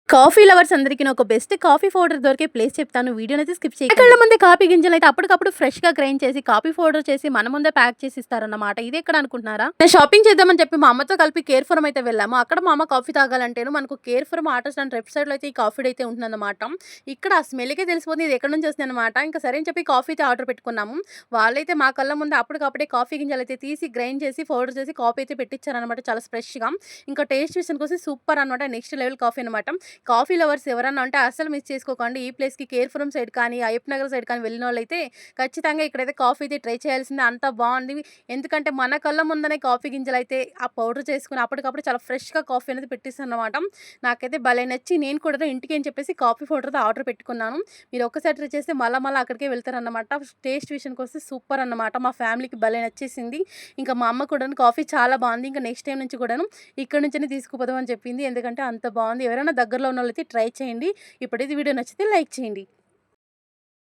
Coffee lovers అందరికీ ఒక best coffee powder దొరికే ప్లేస్ చెప్తాను. వీడియోనైతే స్కిప్ చేయకండి. కళ్ళ ముందే కాఫీ గింజలైతే అప్పటికప్పుడు ఫ్రెష్‌గా గ్రైండ్ చేసి కాఫీ పౌడర్ చేసి మన ముందే ప్యాక్ చేసి ఇస్తారన్నమాట. ఇది ఎక్కడ అనుకుంటున్నారా? నేను షాపింగ్ చేద్దామని చెప్పి మా అమ్మతో కలిపి కేర్‌ఫురం అయితే వెళ్ళాము. అక్కడ మా అమ్మ కాఫీ తాగాలంటేను మనకు కేర్‌ఫురం ఆటో స్టాండ్ లెఫ్ట్ సైడ్‌లో అయితే ఈ కాఫీ డే అయితే ఉంటుందన్నమాట. ఇక్కడ ఆ స్మెల్‌కే తెలిసిపోతుంది ఇది ఎక్కడి నుంచి వస్తుందన్నమాట. ఇంకా సరే అని చెప్పి కాఫీ అయితే ఆర్డర్ పెట్టుకున్నాము. వాళ్ళైతే మా కళ్ళ ముందే అప్పటికప్పుడే కాఫీ గింజలైతే తీసి గ్రైండ్ చేసి పౌడర్ చేసి కాఫీ అయితే పెట్టిచ్చారన్నమాట. చాలా ఫ్రెష్‌గా. ఇంకా టేస్ట్ విషయానికొస్తే సూపర్ అన్నమాట. నెక్స్ట్ లెవెల్ కాఫీ అన్నమాట. కాఫీ లవర్స్ ఎవరన్నా ఉంటే అస్సలు మిస్ చేసుకోకండి. ఈ ప్లేస్‌కి కేర్‌ఫురం సైడ్ కానీ, అయ్యప్ప నగర్ సైడ్ కానీ వెళ్ళినోళ్ళైతే ఖచ్చితంగా ఇక్కడైతే కాఫీ అయితే ట్రై చేయాల్సిందే. అంత బావుంది. ఎందుకంటే మన కళ్ళ ముందనే కాఫీ గింజలైతే ఆ పౌడర్ చేసుకొని అప్పటికప్పుడు చాలా ఫ్రెష్‌గా కాఫీ అనేది పెట్టిస్తారనమాట. నాకైతే భలే నచ్చి నేను కూడా ఇంటికి అని చెప్పేసి కాఫీ పౌడర్‌తో ఆర్డర్ పెట్టుకున్నాను. మీరు ఒక్కసారి ట్రై చేస్తే మళ్ళా అక్కడికే వెళ్తారనమాట. టేస్ట్ విషయానికొస్తే సూపర్ అన్నమాట. మా ఫ్యామిలీకి భలే నచ్చేసింది. ఇంకా మా అమ్మ కూడాను కాఫీ చాలా బావుంది. ఇంకా నెక్స్ట్ టైమ్ నుంచి కూడాను ఇక్కడి నుంచే తీసుకుపోదాం అని చెప్పింది. ఎందుకంటే అంత బావుంది. ఎవరైనా దగ్గరలో ఉన్నోళ్ళైతే ట్రై చేయండి. ఇప్పుడైతే వీడియో నచ్చితే లైక్ చేయండి.